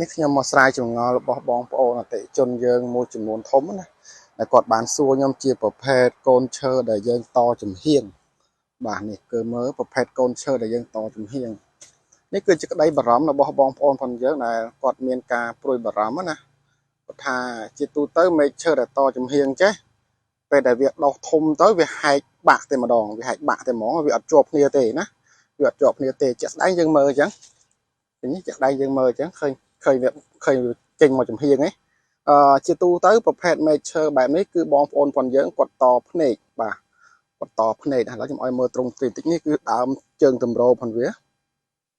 នេះខ្ញុំមកស្រាវជ្រាវរបស់បងប្អូនអតិជនយើងមួយចំនួនធំណាដែលគាត់បានសួរខ្ញុំជាប្រភេទកូនឈើដែលយើងតចំហៀងបាទនេះគឺមើលប្រភេទកូនឈើដែលយើងតចំហៀងនេះគឺជាក្តីបារម្ភរបស់បងប្អូនផងយើងដែលគាត់មានការព្រួយបារម្ភណាគាត់ថាជាទូទៅមែកឈើដែលតចំហៀងចេះពេលដែលវាដុះធំទៅវាហែកបាក់តែម្ដងវាហែកបាក់តែហ្មងវាអត់ជាប់គ្នាទេណាវាអត់ជាប់គ្នាទេជាក់ស្ដែងយើងមើលអញ្ចឹងនេះជាក់ស្ដែងយើងមើលអញ្ចឹងឃើញវាចេញមកចំហៀងឯងជាទូទៅប្រភេទមែកឈើបែបនេះគឺបងប្អូនផងយើងគាត់តភ្នែកបាទគាត់តភ្នែកឥឡូវខ្ញុំឲ្យមើលត្រង់តិចនេះគឺដើមជើងតម្រោផងវា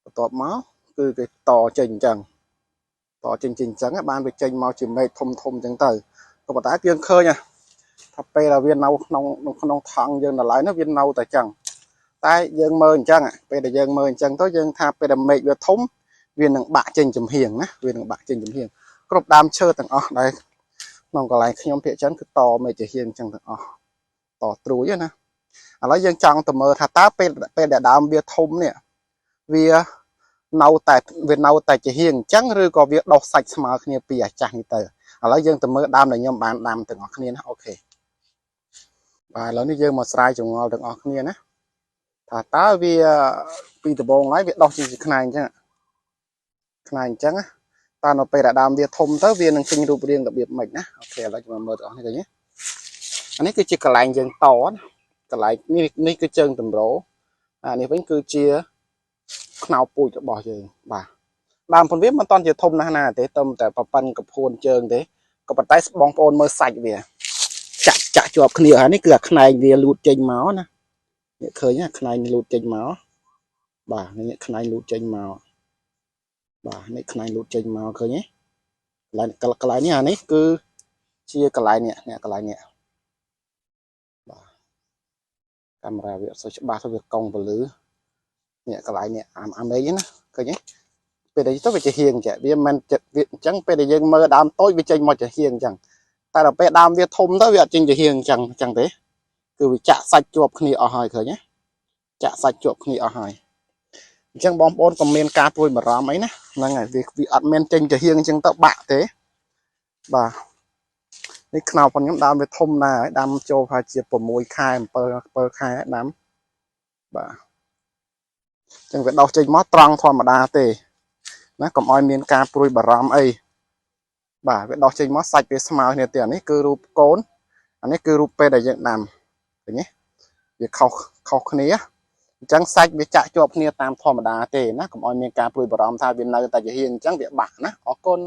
បន្ទាប់មកគឺគេតចេញអញ្ចឹងអញ្ចឹងបានវាចេញមកជាមែកធំអញ្ចឹងទៅក៏ប៉ុន្តែយើងឃើញថាពេលដែលវានៅក្នុងថង់យើងដល់ហើយនោះវានៅតែអញ្ចឹងតែយើងមើលអញ្ចឹងពេលដែលយើងមើលអញ្ចឹងទៅយើងថាពេលដែលមែកវាធំវានឹងបាក់ចេញចំហៀងណាវានឹងបាក់ចេញចំហៀងគ្រប់ដើមឈើទាំងអស់ដែលក្នុងកន្លែងខ្ញុំភាគច្រើនគឺតមែកចំហៀងអញ្ចឹងទាំងអស់តត្រួយណាឥឡូវយើងចង់ទៅមើលថាតើពេលដែលដើមវាធំនេះវានៅតែចំហៀងអញ្ចឹងឬក៏វាដុះសាច់ស្មើគ្នាពីអាចាស់នេះទៅឥឡូវយើងទៅមើលដើមដែលខ្ញុំបានដាំទាំងអស់គ្នាណាអូខេបាទឥឡូវនេះយើងមកស្រាវជ្រាវទាំងអស់គ្នាណាថាតើវាពីដំបូងហើយវាដុះជាខ្នែងអញ្ចឹងតើនៅពេលដែលដើមវាធំទៅវានឹងចេញរូបរាងរបៀបម៉េចណាអូខេឥឡូវយើងមើលទាំងអស់នេះឃើញទេអានេះគឺជាកន្លែងយើងតកន្លែងនេះគឺជើងតម្រោអានេះវិញគឺជាខ្នោពូជរបស់យើងបាទដើមផងវាមិនតាន់ជាធំណាស់ណាទេតែប្រប៉ិនកពួនជើងទេក៏ប៉ុន្តែបងប្អូនមើលសាច់វាចាក់ជាប់គ្នាហើយនេះគឺអាខ្នែងវាលូតចេញមកណានេះឃើញណាខ្នែងលូតចេញមកបាទនេះខ្នែងលូតចេញមកបាទនេះខ្នែងលូតចេញមកឃើញទេកន្លែងនេះអានេះគឺជាកន្លែងនេះកន្លែងនេះបាទកាមេរ៉ាវាអត់សូវច្បាស់ទៅវាកង់ពលឺនេះកន្លែងនេះអាមេឃណាឃើញទេពេលដែលទៅវាជាហៀងចាវាមិនវាអញ្ចឹងពេលដែលយើងមើលដើមតូចវាចេញមកជាហៀងអញ្ចឹងតែដល់ពេលដើមវាធំទៅវាអត់ចេញជាហៀងអញ្ចឹងទេគឺវាចាក់សាច់ជាប់គ្នាអស់ហើយឃើញទេចាក់សាច់ជាប់គ្នាអស់ហើយអញ្ចឹងបងប្អូនក៏មានការព្រួយបារម្ភអីណាហ្នឹងហើយវាអត់មានចេញជាហៀងអញ្ចឹងទៅបាក់ទេបាទនេះខ្នោផងខ្ញុំដើមវាធំណាស់ហើយដាំចូលប្រហែលជា6ខែ7ខែដាំបាទអញ្ចឹងវាដុះចេញមកត្រង់ធម្មតាទេណាកុំឲ្យមានការព្រួយបារម្ភអីបាទវាដោះចេញមកសាច់វាស្មើគ្នាទេអានេះគឺរូបកូនអានេះគឺរូបពេលដែលយើងដាំឃើញទេវាខុសគ្នាអញ្ចឹងសាច់វាចាក់ជាប់គ្នាតាមធម្មតាទេណាកុំឲ្យមានការព្រួយបារម្ភថាវានៅតែជាហៀងអញ្ចឹងវាបាក់ណាអរគុណ